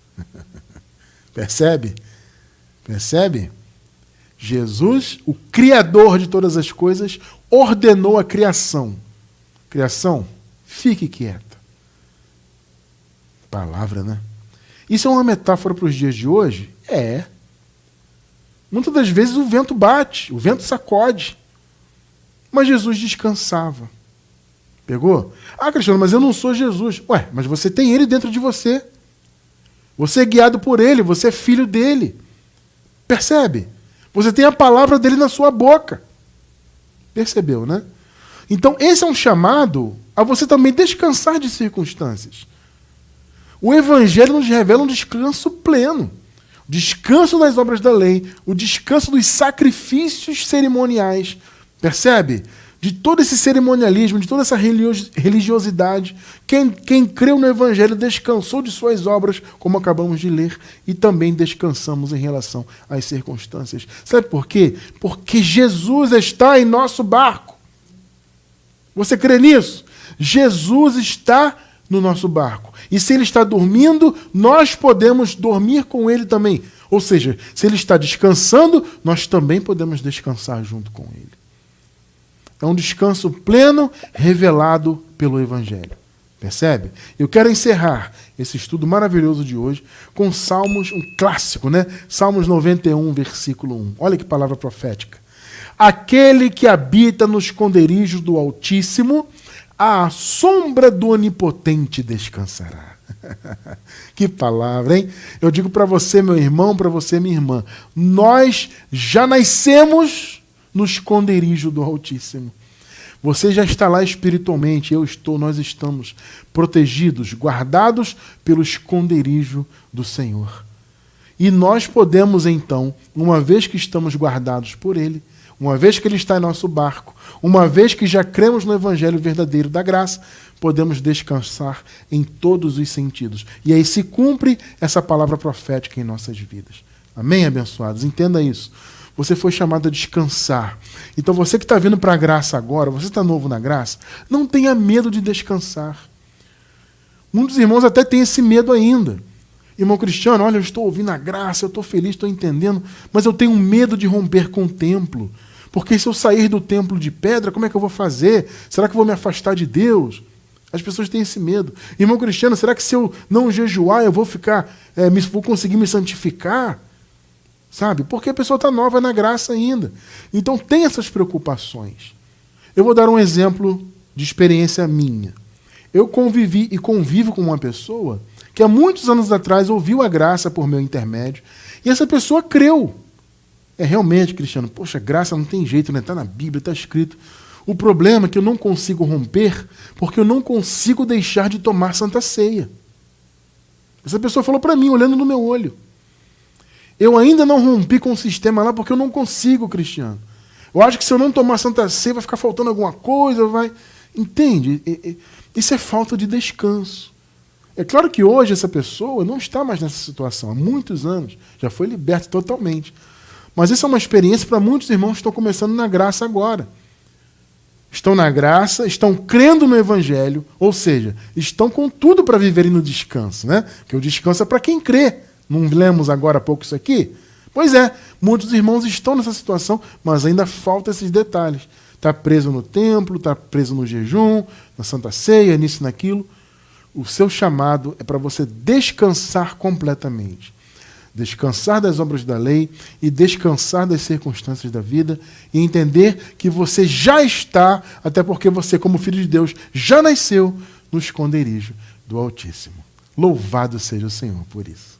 Percebe? Percebe? Jesus, o Criador de todas as coisas, ordenou a criação. Criação, fique quieta. Palavra, né? Isso é uma metáfora para os dias de hoje? É. Muitas das vezes o vento bate, o vento sacode. Mas Jesus descansava. Pegou? Ah, Cristiano, mas eu não sou Jesus. Ué, mas você tem ele dentro de você. Você é guiado por ele, você é filho dele. Percebe? Você tem a palavra dele na sua boca. Percebeu, né? Então, esse é um chamado a você também descansar de circunstâncias. O Evangelho nos revela um descanso pleno. O descanso das obras da lei, o descanso dos sacrifícios cerimoniais. Percebe? De todo esse cerimonialismo, de toda essa religiosidade, quem creu no Evangelho descansou de suas obras, como acabamos de ler, e também descansamos em relação às circunstâncias. Sabe por quê? Porque Jesus está em nosso barco. Você crê nisso? Jesus está no nosso barco. E se ele está dormindo, nós podemos dormir com ele também. Ou seja, se ele está descansando, nós também podemos descansar junto com ele. É um descanso pleno revelado pelo Evangelho. Percebe? Eu quero encerrar esse estudo maravilhoso de hoje com Salmos, um clássico, né? Salmos 91, versículo 1. Olha que palavra profética. Aquele que habita nos esconderijos do Altíssimo, à sombra do Onipotente descansará. Que palavra, hein? Eu digo para você, meu irmão, para você, minha irmã, nós já nascemos no esconderijo do Altíssimo. Você já está lá espiritualmente, eu estou, nós estamos protegidos, guardados pelo esconderijo do Senhor. E nós podemos então, uma vez que estamos guardados por Ele, uma vez que Ele está em nosso barco, uma vez que já cremos no Evangelho verdadeiro da graça, podemos descansar em todos os sentidos. E aí se cumpre essa palavra profética em nossas vidas. Amém, abençoados? Entenda isso. Você foi chamado a descansar. Então você que está vindo para a graça agora, você está novo na graça, não tenha medo de descansar. Muitos irmãos até têm esse medo ainda. Irmão Cristiano, olha, eu estou ouvindo a graça, eu estou feliz, estou entendendo, mas eu tenho medo de romper com o templo. Porque se eu sair do templo de pedra, como é que eu vou fazer? Será que eu vou me afastar de Deus? As pessoas têm esse medo. Irmão Cristiano, será que se eu não jejuar, eu vou vou conseguir me santificar? Sabe? Porque a pessoa está nova na graça ainda. Então tem essas preocupações. Eu vou dar um exemplo de experiência minha. Eu convivi e convivo com uma pessoa que há muitos anos atrás ouviu a graça por meu intermédio e essa pessoa creu. É realmente, Cristiano, poxa, graça não tem jeito, né? Está na Bíblia, está escrito. O problema é que eu não consigo romper porque eu não consigo deixar de tomar Santa Ceia. Essa pessoa falou para mim, olhando no meu olho. Eu ainda não rompi com o sistema lá porque eu não consigo, Cristiano. Eu acho que se eu não tomar Santa Ceia vai ficar faltando alguma coisa, vai... Entende? Isso é falta de descanso. É claro que hoje essa pessoa não está mais nessa situação. Há muitos anos. Já foi liberta totalmente. Mas isso é uma experiência para muitos irmãos que estão começando na graça agora. Estão na graça, estão crendo no Evangelho, ou seja, estão com tudo para viverem no descanso, né? Porque o descanso é para quem crê. Não lemos agora há pouco isso aqui? Pois é, muitos irmãos estão nessa situação, mas ainda faltam esses detalhes. Está preso no templo, está preso no jejum, na Santa Ceia, nisso e naquilo. O seu chamado é para você descansar completamente. Descansar das obras da lei e descansar das circunstâncias da vida e entender que você já está, até porque você, como filho de Deus, já nasceu no esconderijo do Altíssimo. Louvado seja o Senhor por isso.